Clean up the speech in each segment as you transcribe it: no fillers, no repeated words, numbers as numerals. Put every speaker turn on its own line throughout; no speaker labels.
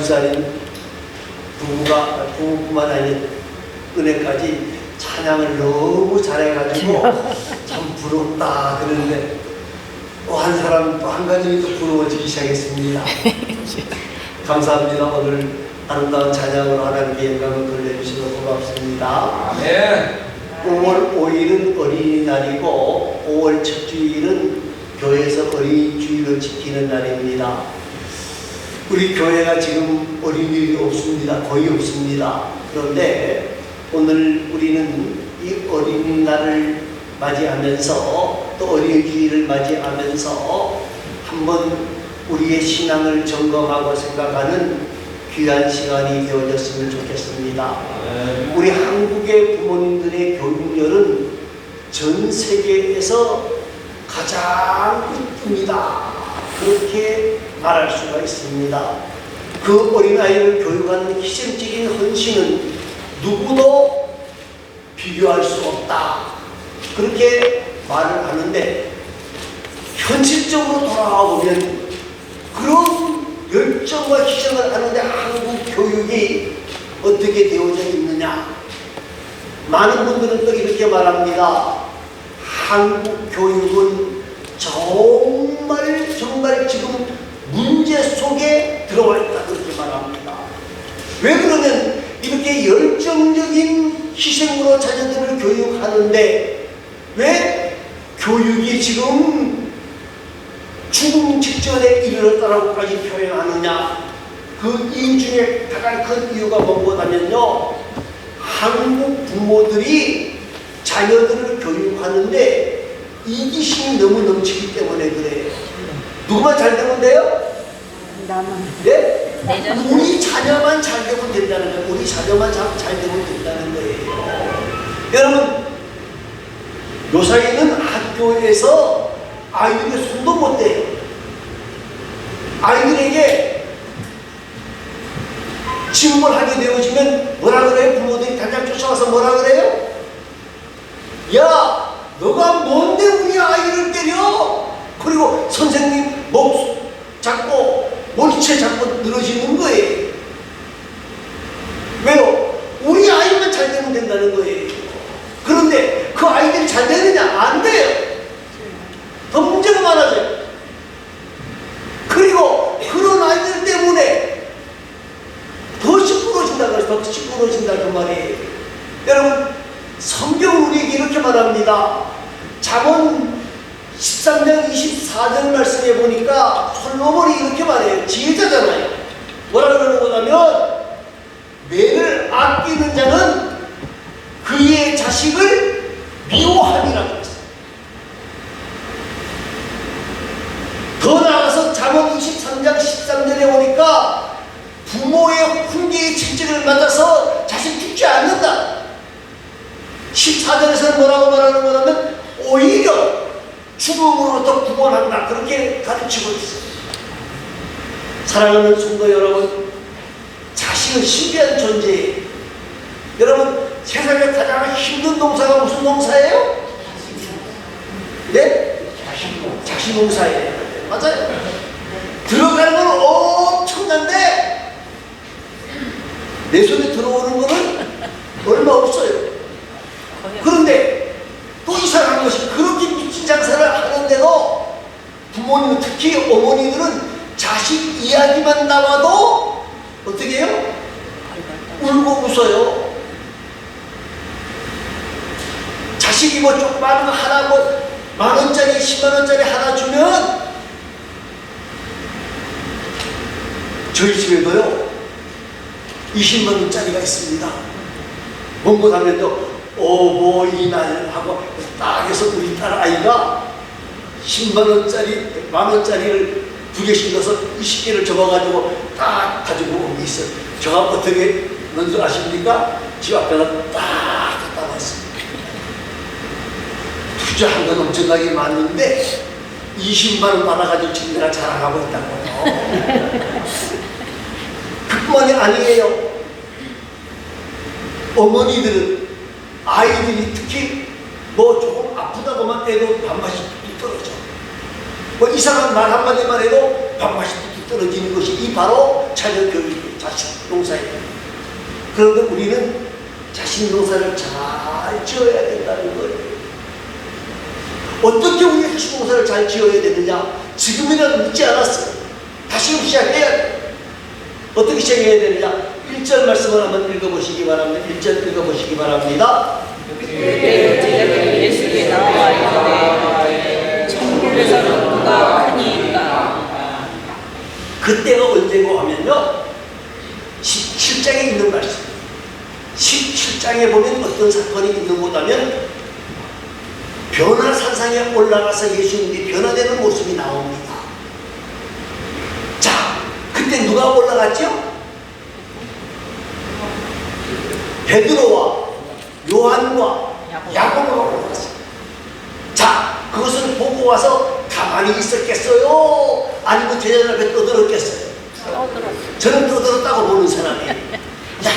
집사님 부부뿐만 아니라 은혜까지 찬양을 너무 잘해가지고 참 부럽다 그러는데 또 한 사람 또 한 가지 또 부러워지기 시작했습니다. 감사합니다. 오늘 아름다운 찬양으로 하나님께 영광을 돌려주셔서 고맙습니다.
아멘.
5월 5일은 어린이날이고 5월 첫 주일은 교회에서 어린이주일을 지키는 날입니다. 우리 교회가 지금 어린이들이 없습니다. 거의 없습니다. 그런데 오늘 우리는 이 어린이날을 맞이하면서 또 어린이주일을 맞이하면서 한번 우리의 신앙을 점검하고 생각하는 귀한 시간이 되어졌으면 좋겠습니다. 우리 한국의 부모님들의 교육열은 전 세계에서 가장 높습니다. 그렇게 말할 수가 있습니다. 그 어린아이를 교육하는 희생적인 헌신은 누구도 비교할 수 없다. 그렇게 말을 하는데 현실적으로 돌아와 보면 그런 열정과 희생을 하는데 한국 교육이 어떻게 되어져 있느냐. 많은 분들은 또 이렇게 말합니다. 한국 교육은 정말 지금 문제 속에 들어와 있다. 그렇게 말합니다. 왜 그러면 이렇게 열정적인 희생으로 자녀들을 교육하는데 왜 교육이 지금 죽음 직전에 이르렀다라고까지 표현하느냐. 그 이유 중에 가장 큰 이유가 뭐냐면요, 한국 부모들이 자녀들을 교육하는데 이기심이 너무 넘치기 때문에 그래요. 누구만 잘 되면 돼요?
나만.
네? 우리 자녀만 잘 되면 된다는 거예요. 우리 자녀만 잘 되면 된다는 거예요. 여러분, 요사이는 학교에서 아이들의 손도 못 대요. 아이들에게 질문하게 되어지면 뭐라 그래요? 부모들이 당장 쫓아와서 뭐라 그래요? 야, 너가 뭔데 우리 아이를 때려? 그리고 선생님 목 잡고 머리채 잡고 늘어지는 거예요. 왜요? 우리 아이만 잘 되면 된다는 거예요. 그런데 그 아이들이 잘 되느냐? 안 돼요. 더 문제가 많아져요. 그리고 그런 아이들 때문에 더 시끄러워진다 그래서 더 시끄러워진다 그 말이에요. 여러분, 성경은 우리에게 이렇게 말합니다. 잠언 13장 24절 말씀에 보니까 솔로몬이 이렇게 말해요. 지혜자잖아요. 뭐라 그러는 거냐면 매를 아끼는 자는 그의 자식을 미워하리라고 했어요. 더 나아가서 잠언 23장 13절에 보니까 부모의 훈계의 채찍을 맞아서 자식 죽지 않는다. 14절에서는 뭐라고 말하는 거냐면 오히려 죽음으로부터 구원한다. 그렇게 가르치고 있어요. 사랑하는 성도 여러분, 자식은 신비한 존재예요. 여러분, 세상에 가장 힘든 농사가 무슨 농사예요? 네? 자식 농사예요. 맞아요. 들어가는 건 엄청난데 내 손에 들어오는 거는 얼마 없어요. 그런데 또 이상한 것이 그렇게 미친 장사를 하는데도 부모님, 특히 어머니들은 자식 이야기만 나와도 어떻게 해요? 울고 웃어요. 자식이 뭐 조그마한 거 하나 뭐 10,000원짜리 100,000원짜리 하나 주면 저희 집에도요 200,000원짜리가 있습니다. 뭔 거 하면요 어버이날 하고 딱 해서 우리 딸 아이가 100,000원짜리 10,000원짜리를 2개씩 넣어서 20개를 접어가지고 딱 가지고 온 게 있어요. 저가 어떻게 넣은 줄 아십니까? 집 앞에다 딱 갖다 놨습니다. 투자한 건 엄청나게 많은데 20만원 받아가지고 지금 내가 자랑하고 있다고요. 그뿐만이 아니에요. 어머니들은 아이들이 특히 뭐 조금 아프다고만 해도 밥맛이 뚝뚝 떨어져. 뭐 이상한 말 한마디만 해도 밥맛이 뚝뚝 떨어지는 것이 이 바로 자녀 교육이에요. 그런데 우리는 자신 농사를 잘 지어야 된다는 거예요. 어떻게 우리 자신 농사를 잘 지어야 되느냐? 지금이라도 늦지 않았어요. 다시 시작해야 돼. 어떻게 시작해야 되느냐? 1절 말씀을 한번 읽어보시기 바랍니다. 1절 읽어보시기 바랍니다.
그때 제자들이 예수께 나와 이르되 천국에서는 누가 크니까.
그때가 언제고 하면요, 17장에 있는 말씀. 17장에 보면 어떤 사건이 있는 곳하면 변화산상에 올라가서 예수님이 변화되는 모습이 나옵니다. 자, 그때 누가 올라갔죠? 베드로와 요한과 야고보가 올라갔어요. 자, 그것을 보고 와서 가만히 있었겠어요? 아니면 제자들 앞에 떠들었겠어요? 저는 떠들었다고 보는 사람이에요. 야,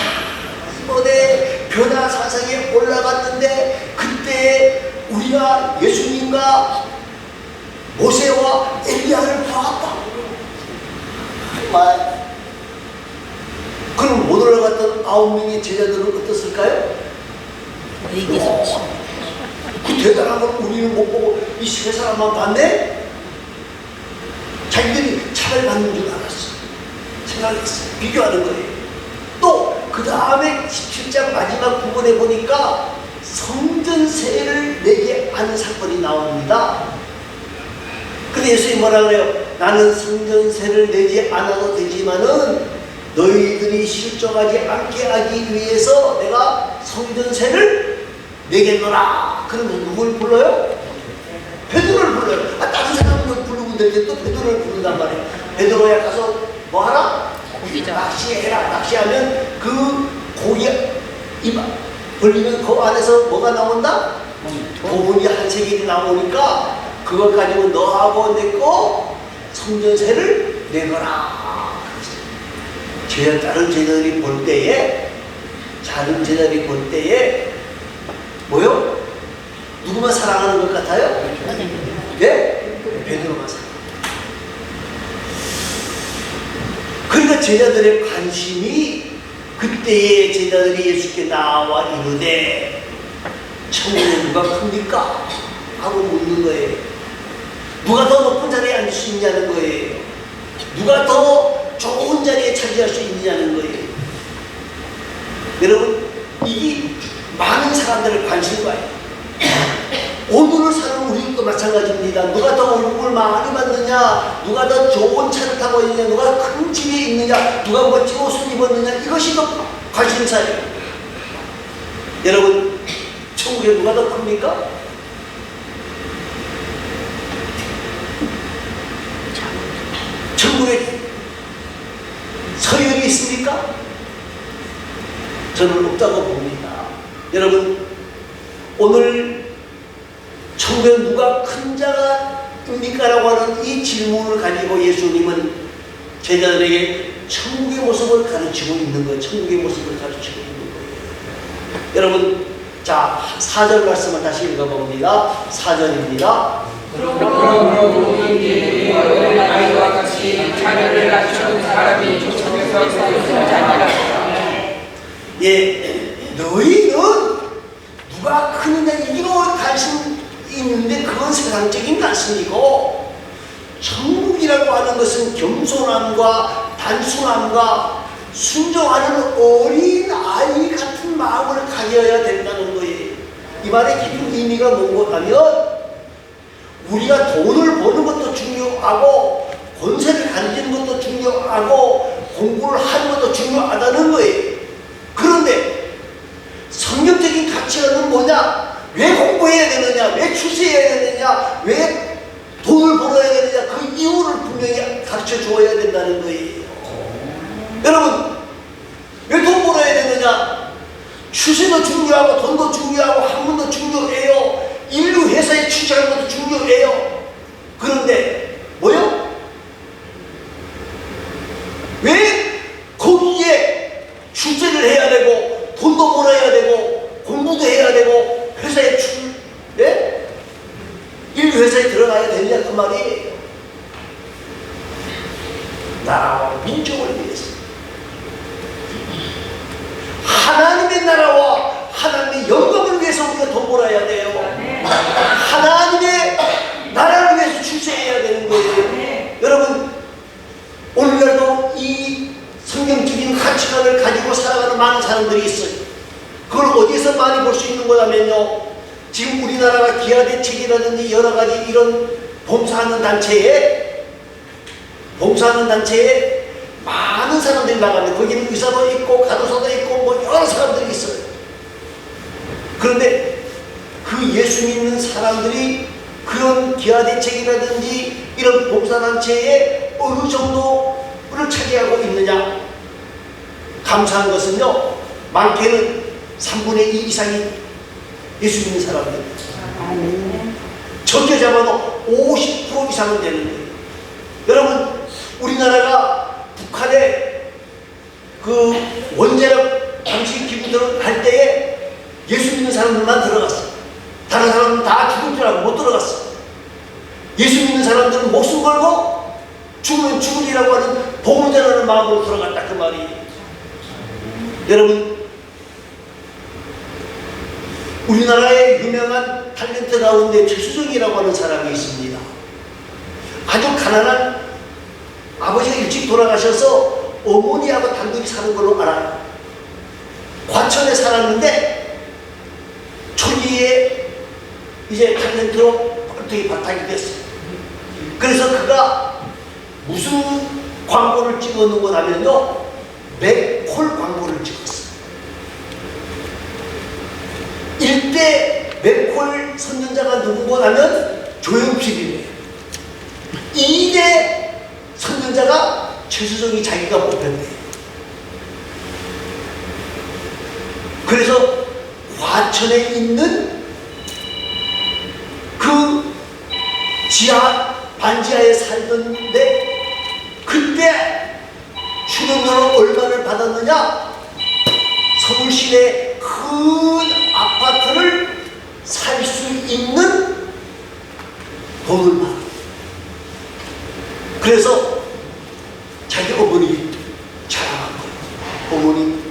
이번에 변화산상에 올라갔는데 그때 우리가 예수님과 모세와 엘리야를 보았다. 정말. 그럼 못 올라갔던 9명의 제자들은 어떻을까요?
의기소침.
그 대단한 걸 우리는 못 보고 이 세 사람만 봤네? 자기들이 차별받는 줄 알았어. 생각했어. 비교하는 거예요. 또 그 다음에 17장 마지막 부분에 보니까 성전세를 내게 하는 사건이 나옵니다. 근데 예수님이 뭐라 그래요? 나는 성전세를 내지 않아도 되지만은 너희들이 실족하지 않게 하기 위해서 내가 성전세를 내겠노라. 그러면 누굴 불러요? 베드로를 불러요. 다른 사람을 부르면 되는데 또 베드로를 부른단 말이에요. 베드로야 가서 뭐하라? 낚시해라. 낚시하면 그 고기 입 벌리면 그 안에서 뭐가 나온다? 도분이 한 세겔이 나오니까 그걸 가지고 너하고 내거 성전세를 내거라. 다른 제자들이 볼 때에, 다른 제자들이 볼 때에 뭐요? 누구만 사랑하는 것 같아요? 네? 베드로만 사랑해요. 그러니까 제자들의 관심이 그때의 제자들이 예수께 나와 이르되 천국에 누가 큽니까? 하고 묻는 거예요. 누가 더 높은 자리에 앉을 수 있냐는 거예요. 누가 더 좋은 자리에 차지할 수 있느냐는 거예요. 여러분, 이게 많은 사람들의 관심과예요. 오늘을 사는 우리도 마찬가지입니다. 누가 더 월급을 많이 받느냐, 누가 더 좋은 차를 타고 있느냐, 누가 큰 집에 있느냐, 누가 멋진 옷을 입었느냐, 이것이 더 관심사예요. 여러분, 천국에 누가 더 큽니까? 천국에 서열이 있습니까? 저는 없다고 봅니다. 여러분, 오늘 천국에 누가 큰 자가 입니까? 라고 하는 이 질문을 가지고 예수님은 제자들에게 천국의 모습을 가르치고 있는 거예요. 천국의 모습을 가르치고 있는 거예요. 여러분, 자, 4절 말씀을 다시 읽어봅니다. 4절입니다.
그러므로 너희들이 어린아이와 같이 자녀를 낳춘 사람이 천국에서 큰 자니라.
예, 너희는 누가 크느냐 이거 관심 있는데 그건 세상적인 관심이고, 천국이라고 하는 것은 겸손함과 단순함과 순종하는 어린 아이 같은 마음을 가져야 된다는 거예요. 이 말의 깊은 의미가 뭔가 하면 우리가 돈을 버는 것도 중요하고 권세를 가지는 것도 중요하고 공부를 하는 것도 중요하다는 거예요. 그런데 성경적인 가치는 뭐냐? 왜 공부해야 되느냐? 왜 출세해야 되느냐? 왜 돈을 벌어야 되느냐? 그 이유를 분명히 가르쳐 주어야 된다는 거예요. 여러분, 왜 돈 벌어야 되느냐? 출세도 중요하고 돈도 중요하고 학문도 중요해요. 인류 회사에 취직하는 것도 중요해요. 그런데 뭐요? 왜 거기에 출세를 해야 되고 돈도 벌어야 되고 공부도 해야 되고 회사에 인류 회사에 들어가야 되느냐 그 말이에요. 나라와 민족을 위해서 성경적인 가치관을 가지고 살아가는 많은 사람들이 있어요. 그걸 어디서 많이 볼 수 있는 거냐면요, 지금 우리나라가 기아대책이라든지 여러 가지 이런 봉사하는 단체에 많은 사람들이 나가는데 거기는 의사도 있고 간호사도 있고 뭐 여러 사람들이 있어요. 그런데 그 예수 믿는 사람들이 그런 기아대책이라든지 이런 봉사단체에 어느 정도를 차지하고 있느냐? 감사한 것은요, 많게는 3분의 2 이상이 예수 믿는 사람들. 적게 잡아도 50% 이상은 되는데, 여러분, 우리나라가 북한에 그 원자력 방식 기구들을 할 때에 예수 믿는 사람들만 들어갔어. 다른 사람은 다 죽을 줄 알고 못 들어갔어. 예수 믿는 사람들은 목숨 걸고 죽으면 죽으리라고 하는 복음 전하는 마음으로 들어갔다, 그 말이. 여러분, 우리나라의 유명한 탤런트 가운데 최수정이라고 하는 사람이 있습니다. 아주 가난한, 아버지가 일찍 돌아가셔서 어머니하고 단둘이 사는 걸로 알아요. 과천에 살았는데 초기에 이제 탤런트로 뻘떡이 바탕이 됐어요. 그래서 그가 무슨 광고를 찍어놓고 나면요, 맥콜 광고를 찍었어요. 1대 맥콜 선전자가 누구고 하면 조영필이에요. 2대 선전자가 최수정이 자기가 뽑혔대요. 그래서 과천에 있는 그 지하, 반지하에 살던데 그때 출연료를 얼마를 받았느냐? 서울 시내 큰 아파트를 살 수 있는 돈을 받아. 그래서 자기 어머니 자랑한 거예요. 어머니,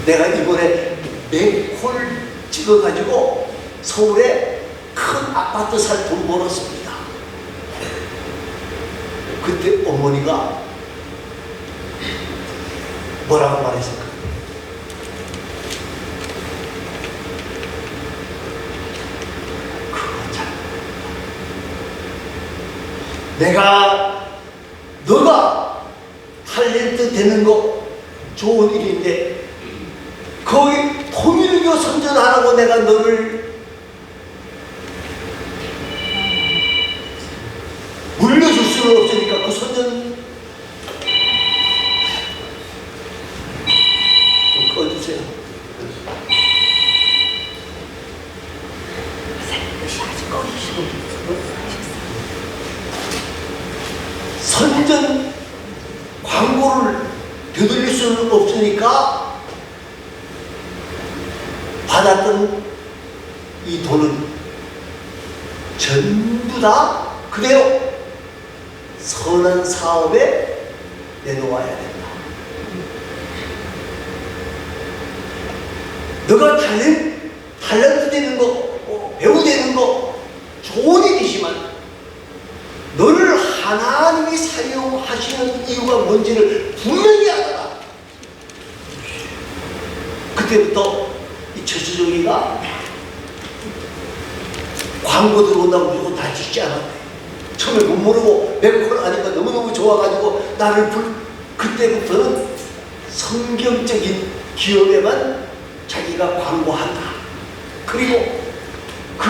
내가 이번에 맥콜 찍어가지고 서울에 큰 아파트 살 돈 벌었습니다. 그때 어머니가 뭐라고 말했을까? 그거 참, 너가 탤런트 되는 거 좋은 일인데 거기 통일교 선전하라고 내가 너를 물려줄 수는 없으니까 그 선전 좀 꺼주세요. 선전 광고를 되돌릴 수는 없으니까 받았던 이 돈은 전부 다 그대로 선한 사업에 내놓아야 된다. 너가 탤런트 되는 거, 배우 되는 거 좋은 일이지만 너를 하나님이 사용하시는 이유가 뭔지를 분명히 알아라. 그때부터 이 최수정이가 광고 들어온다고 무조건 다 찍지 않았대. 처음에 못 모르고 맥콜 아니까 너무너무 좋아가지고 나를 그때부터는 성경적인 기업에만 자기가 광고한다. 그리고 그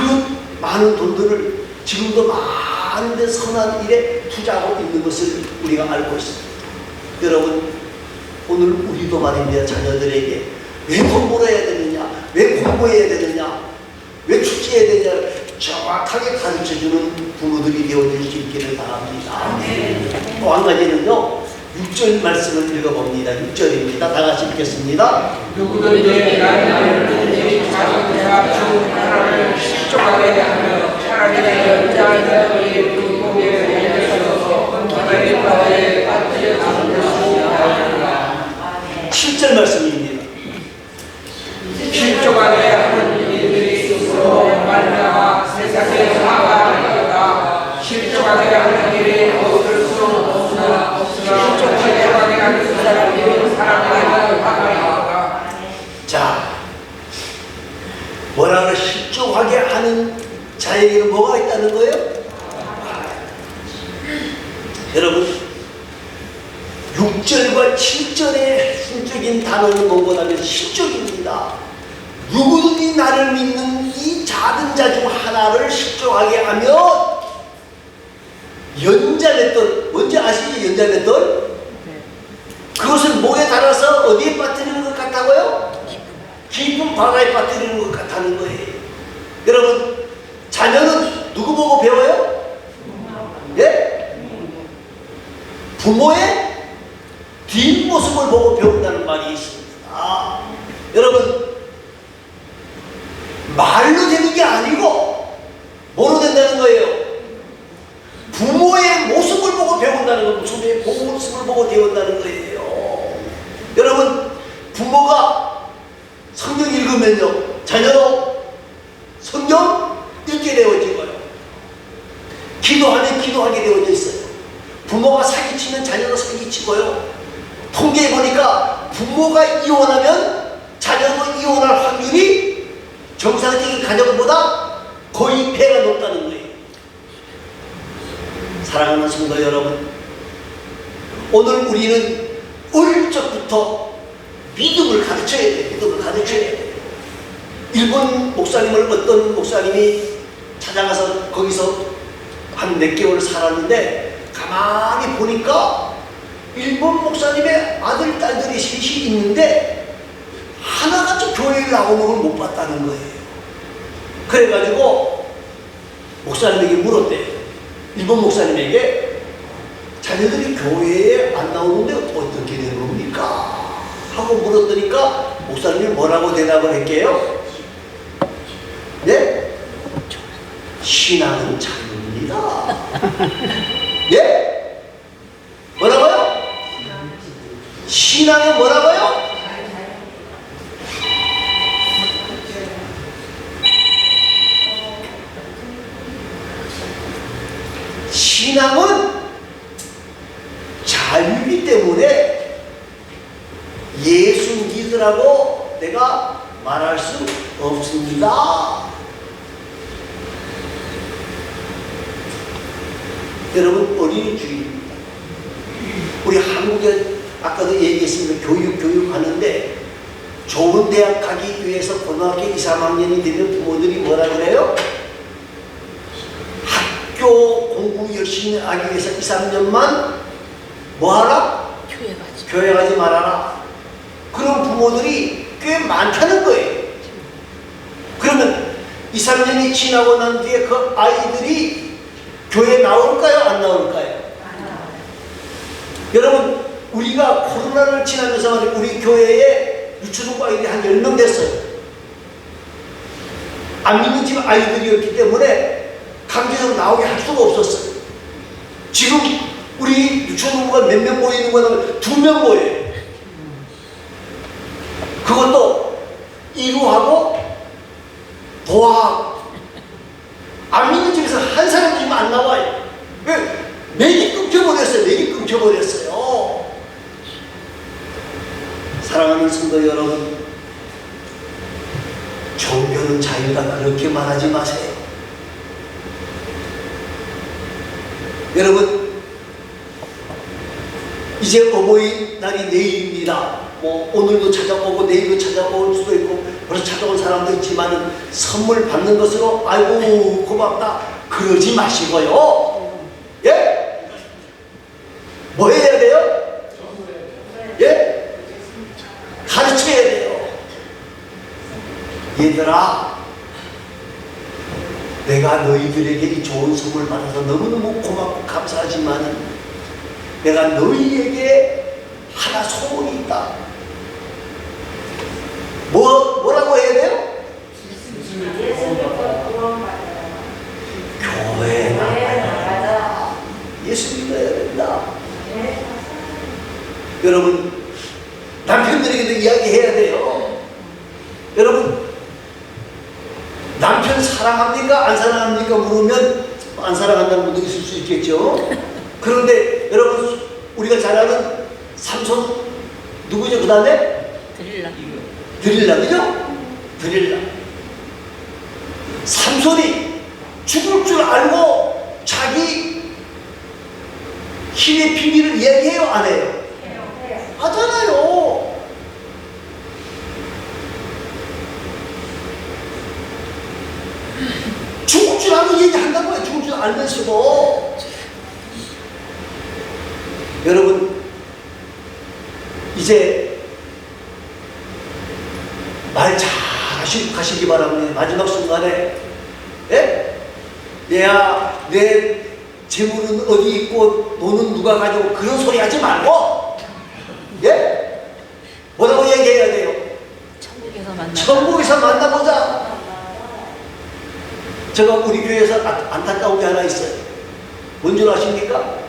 많은 돈들을 지금도 많은 데 선한 일에 투자하고 있는 것을 우리가 알고 있습니다. 여러분, 오늘 우리도 말입니다. 자녀들에게 왜 돈 벌어야 되느냐, 왜 공부해야 되느냐, 왜 축제해야 되느냐 정확하게 가르쳐주는 부모들이 되어줄 수 있기를 바랍니다. 또 한 가지는요, 6절 말씀을 읽어봅니다. 6절입니다. 다 같이 읽겠습니다.
누구든지 나를 작은 자가 좋은 나라를 실족하게 하며 차라리 연장자의 눈목에 열려서 기다릴 바에 빠뜨려 나는 것이다.
7절 말씀입니다.
실족하게 하는 일들이 있으므로 말미암아 세상에 화가 나리로다. 실족하게 하는 일이 없을 수 없으나 실족하게 하는
1절과 7절의 순적인 단어는 무엇보다는 실적입니다. 누구든지 나를 믿는 이 작은 자 중 하나를 실족하게 하면 연자맷돌, 뭔지 아시죠? 연자맷돌? 그것을 목에 달아서 어디에 빠뜨리는 것 같다고요? 깊은 바다에 빠뜨리는 것 같다는 거예요. 여러분, 자녀는 누구 보고 배워요? 예? 부모의 뒷모습을 보고 배운다는 말이 있습니다. 여러분, 말로 되는 게 아니고 뭐로 된다는 거예요? 부모의 모습을 보고 배운다는 거, 부모의 모습을 보고 배운다는 거예요. 여러분, 부모가 성경 읽으면요, 자녀도 성경 읽게 되어지고요. 기도하면 기도하게 되어져 있어요. 부모가 사기치면 자녀도 사기치고요. 통계해 보니까 부모가 이혼하면 자녀도 이혼할 확률이 정상적인 가정보다 거의 배가 높다는 거예요. 사랑하는 성도 여러분, 오늘 우리는 어릴 적부터 믿음을 가르쳐야 돼요. 믿음을 가르쳐야 돼요. 일본 목사님을 어떤 목사님이 찾아가서 거기서 한 몇 개월 살았는데 가만히 보니까 일본 목사님의 아들, 딸들이 셋이 있는데 하나가 좀 교회에 나오는 걸 못 봤다는 거예요. 그래가지고 목사님에게 물었대요. 일본 목사님에게 자녀들이 교회에 안 나오는데 어떻게 된 겁니까? 하고 물었더니까 목사님이 뭐라고 대답을 할게요? 네? 신앙은 자유입니다. 예? 뭐라고요? 신앙은 뭐라고요? 신앙은 자유이기 때문에 예수 믿으라고 내가 말할 수 없습니다. 여러분, 어린이주의입니다. 우리 한국에 아까도 얘기했습니다. 교육 하는데 좋은 대학 가기 위해서 고등학교 2, 3학년이 되면 부모들이 뭐라 그래요? 학교 공부 열심히 하기 위해서 2, 3년만 뭐하라? 교회 가지 말아라. 그런 부모들이 꽤 많다는 거예요. 그러면 2, 3년이 지나고 난 뒤에 그 아이들이 교회에 나올까요? 안 나올까요? 여러분, 우리가 코로나를 지나면서 우리 교회에 유초등부 아이들이 한 10명 됐어요. 안 믿는 집 아이들이었기 때문에 강제적으로 나오게 할 수가 없었어요. 지금 우리 유초등부가 몇 명 모이는 거는 2명 모여요. 그것도 이루하고 도하고. 안 믿는 집에서 한 사람 지금 안 나와요. 왜? 맥이 끊겨버렸어요. 맥이 끊겨버렸어요. 사랑하는 성도 여러분, 종교는 자유다 그렇게 말하지 마세요. 여러분, 이제 어버이날이 내일입니다. 뭐 오늘도 찾아오고 내일도 찾아올 수도 있고 벌써 찾아온 사람도 있지만 선물 받는 것으로 아이고 고맙다 그러지 마시고요. 예? 뭐 해야 돼요? 예? 가르쳐야 돼요. 얘들아, 내가 너희들에게 이 좋은 선물 받아서 너무너무 고맙고 감사하지만 내가 너희에게 하나 소원이 있다. 뭐라고 해야 돼요? 교회에 나가야 예수 믿어야 된다. 여러분, 남편들에게도 이야기해야 돼요. 여러분, 남편 사랑합니까? 안 사랑합니까? 물으면 안 사랑한다는 분도 있을 수 있겠죠. 그런데 여러분, 우리가 잘 아는 삼손 누구죠? 그 다음에? 드릴라, 그죠? 드릴라. 삼손이 죽을 줄 알고 자기 힘의 비밀을 이야기해요? 안 해요? 않으시고. 여러분, 이제 말 잘 하시기 바랍니다. 마지막 순간에. 예? 내 재물은 어디 있고 돈은 누가 가지고 그런 소리 하지 말고, 예? 뭐라고 얘기해야 돼요? 천국에서 만나보자. 제가 우리 교회에서 안타까운 게 하나 있어요. 뭔지 아십니까?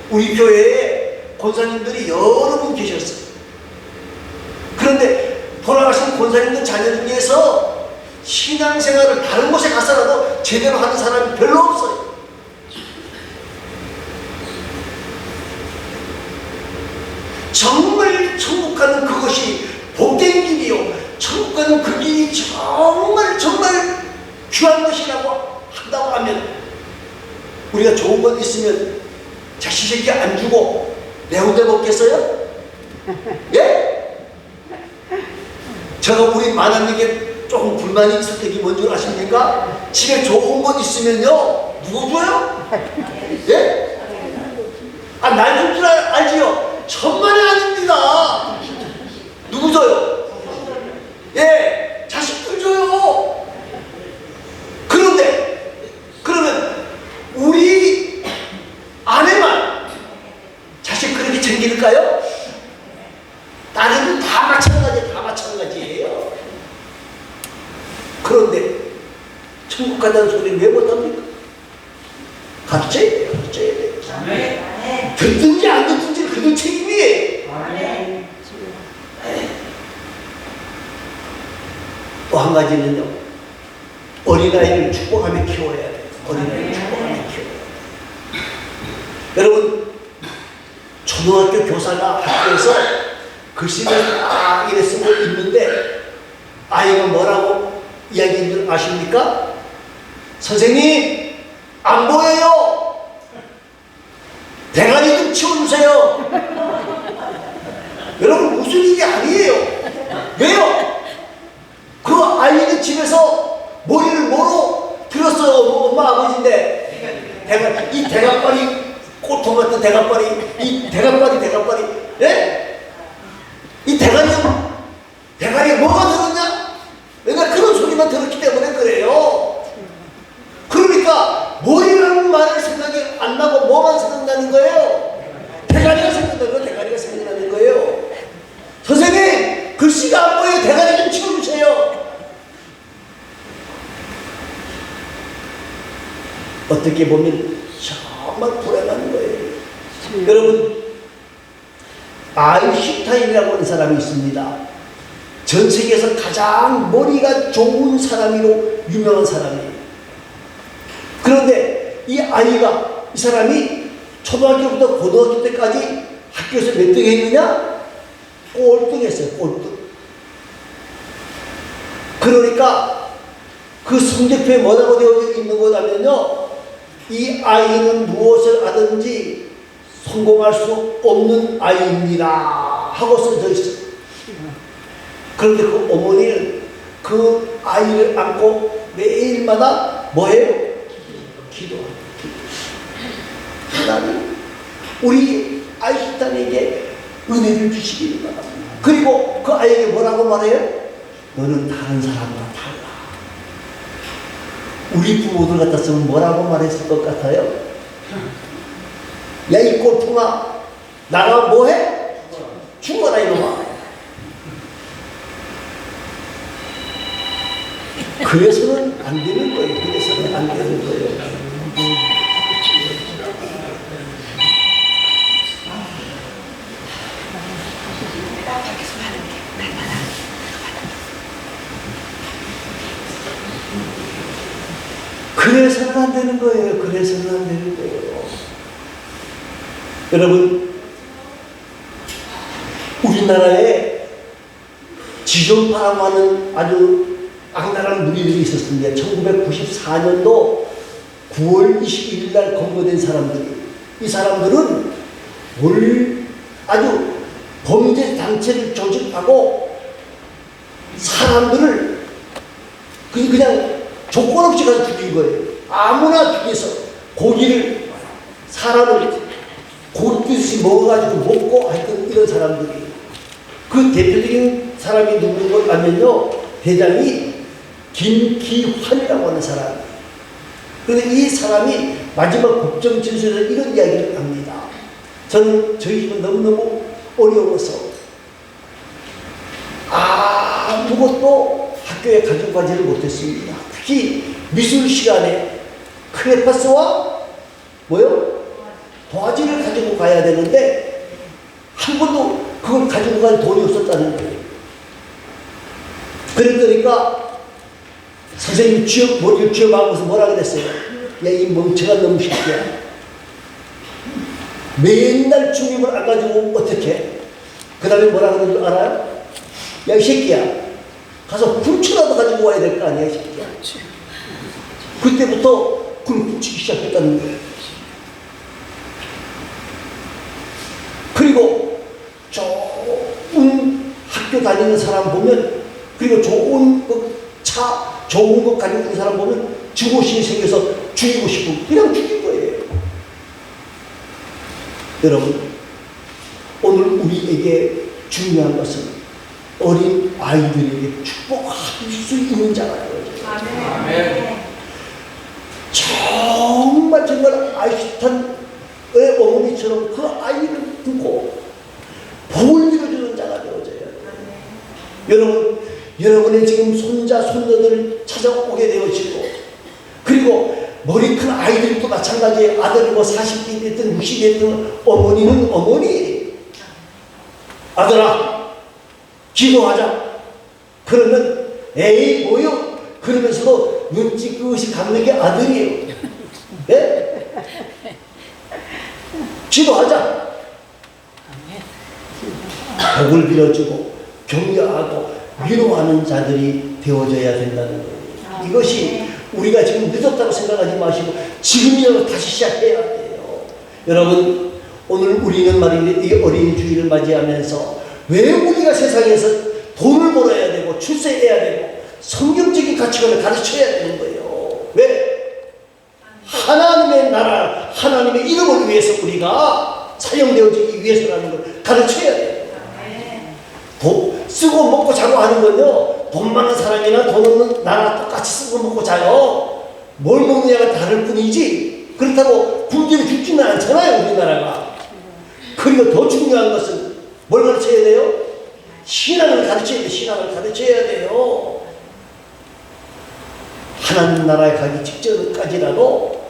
우리 교회에 권사님들이 여러 분 계셨어요. 그런데 돌아가신 권사님들 자녀 중에서 신앙생활을 다른 곳에 가서라도 제대로 하는 사람이 별로 없어요. 정말 천국 가는 그것이 복된 길이요, 천국 가는 그 길이 정말 귀한 것이라고 한다고 하면 우리가 좋은 것 있으면 자식에게 안 주고 내 혼자 먹겠어요? 예? 제가 우리 마나님에게 조금 불만이 있을 때이 뭔지 아십니까? 집에 좋은 것 있으면요, 누구 줘요? 예? 날 줄 줄 알지요? 천만이 아닙니다. 누구 줘요? 예, 자식들 줘요. 그러면 우리 아내만 자식 그렇게 챙길까요? 다른 다 마찬가지예요. 그런데 천국 간다는 소리를 왜 못합니까? 가르쳐야 돼요. 듣든지 안 듣든지 그들 책임이에요. 또 한 가지는요, 어린아이를 축복하며 키워야 돼요. 어린아이를 축복하며 키워야 돼요. 여러분, 초등학교 교사가 학교에서 글씨를 딱 이래 쓰고 있는데 아이가 뭐라고 이야기하는 줄 아십니까? 선생님, 안 보여요. 대가리 좀 치워주세요. 여러분, 무슨 일이 아니에요. 왜요? 그 아이는 집에서 머리를 뭐로 들었어요? 엄마 아버지인데 이 대가빨이, 꼬통 같은 대가빨이, 이 대가빨이, 예? 이 대가리에 뭐가 들었냐? 내가 그런 소리만 들었기 때문에 그래요. 그러니까 머리라는 말을 생각이 안 나고 뭐만 생각나는 거예요? 대가리가 생각나는 거예요. 선생님, 글씨가 안 보여요. 대가리 좀 치워주세요. 어떻게 보면 정말 불안한 거예요. 여러분, 아인슈타인이라고 하는 사람이 있습니다. 전 세계에서 가장 머리가 좋은 사람으로 유명한 사람이에요. 그런데 이 사람이 초등학교부터 고등학교 때까지 학교에서 몇 등 했느냐? 꼴등 했어요. 꼴등. 그러니까 그 성적표에 뭐라고 되어 있는 거냐면요, 이 아이는 무엇을 하든지 성공할 수 없는 아이입니다 하고 써져 있어요. 그런데 그 어머니는 그 아이를 안고 매일마다 뭐해요? 기도합니다. 하나님, 우리 아이슈타인에게 은혜를 주시기 바랍니다. 그리고 그 아이에게 뭐라고 말해요? 너는 다른 사람과 달라. 우리 부모들 같았으면 뭐라고 말했을 것 같아요? 야, 이 꼴통아, 나가 뭐해? 죽어라 이놈아. 그래서는 안 되는 거예요. 그래서는 안 되는 거예요. 그래서는 안 되는 거예요. 그래서는 안 되는 거예요. 여러분, 우리나라에 지존파라고 하는 아주 악랄한 무리들이 있었습니다. 1994년도 9월 21일 날 검거된 사람들이, 이 사람들은 아주 범죄 단체를 조직하고 사람들을 그냥 조건 없이 가서 죽인 거예요. 아무나 죽여서. 고기를 사람을 고깃듯이 먹어가지고 먹고 하여튼 이런 사람들이 그 대표적인 사람이 누구인 걸 아면요 대장이 김기환이라고 하는 사람. 그런데 이 사람이 마지막 국정 진술에서 이런 이야기를 합니다. 저는 저희 집은 너무너무 어려워서 아무것도 학교에 가지고 가지를 못했습니다. 특히 미술 시간에 크레파스와 뭐요? 도화지를 가지고 가야 되는데 한 번도 그걸 가지고 갈 돈이 없었다는 거예요. 그랬더니까 선생님이 머리를 쥐어박아서 뭐라 그랬어요? 야, 이 멍청한 놈 새끼야. 맨날 중립을 안 가지고 어떻게? 그 다음에 뭐라 그러는 줄 알아요? 야, 이 새끼야. 가서 훔쳐라도 가지고 와야 될 거 아니야, 이 새끼야. 그때부터 그걸 훔치기 시작했다는 거예요. 그리고 좋은 학교 다니는 사람 보면, 그리고 좋은 차, 좋은 것 가지고 있는 사람 보면 증오심이 생겨서 죽이고 싶고 그냥 죽인 거예요. 여러분, 오늘 우리에게 중요한 것은 어린 아이들에게 축복할 수 있는 자라요.
아멘.
정말 아인슈타인의 어머니처럼 그 아이를 두고 복을 빌어주는 자가 되어져야 돼요. 여러분의 지금 손자, 손녀들을 찾아오게 되어지고, 그리고 머리 큰 아이들도 마찬가지예요. 아들이 뭐 40대 됐든 60대 됐든 어머니는 어머니예요. 아들아, 기도하자. 그러면 에이 뭐요? 그러면서도 눈치 그것이 감는 게 아들이에요. 네? 기도하자. 복을 빌어주고 격려하고 위로하는 자들이 되어져야 된다는 거예요. 이것이 우리가 지금 늦었다고 생각하지 마시고 지금이라도 다시 시작해야 돼요. 여러분, 오늘 우리는 말인데 이 어린이 주일을 맞이하면서 왜 우리가 세상에서 돈을 벌어야 되고 출세해야 되고 성경적인 가치관을 가르쳐야 되는 거예요. 왜? 하나님의 나라, 하나님의 이름을 위해서 우리가 사용되어지기 위해서라는 걸 가르쳐야 돼요. 쓰고 먹고 자고 하는 건요, 돈 많은 사람이나 돈 없는 나라 똑같이 쓰고 먹고 자요. 뭘 먹느냐가 다를 뿐이지 그렇다고 굶주려 죽지는 않잖아요, 우리나라가. 그리고 더 중요한 것은 뭘 가르쳐야 돼요? 신앙을 가르쳐야 돼요. 신앙을 가르쳐야 돼요. 하나님 나라에 가기 직전까지라도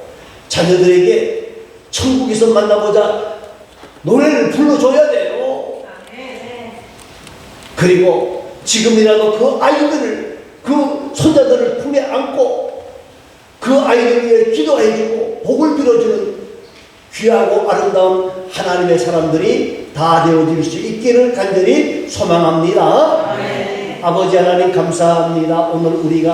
자녀들에게 천국에서 만나보자 노래를 불러줘야 돼요. 그리고 지금이라도 그 아이들을, 그 손자들을 품에 안고 그 아이들 위해 기도해주고 복을 빌어주는 귀하고 아름다운 하나님의 사람들이 다 되어질 수 있기를 간절히 소망합니다. 아버지 하나님 감사합니다. 오늘 우리가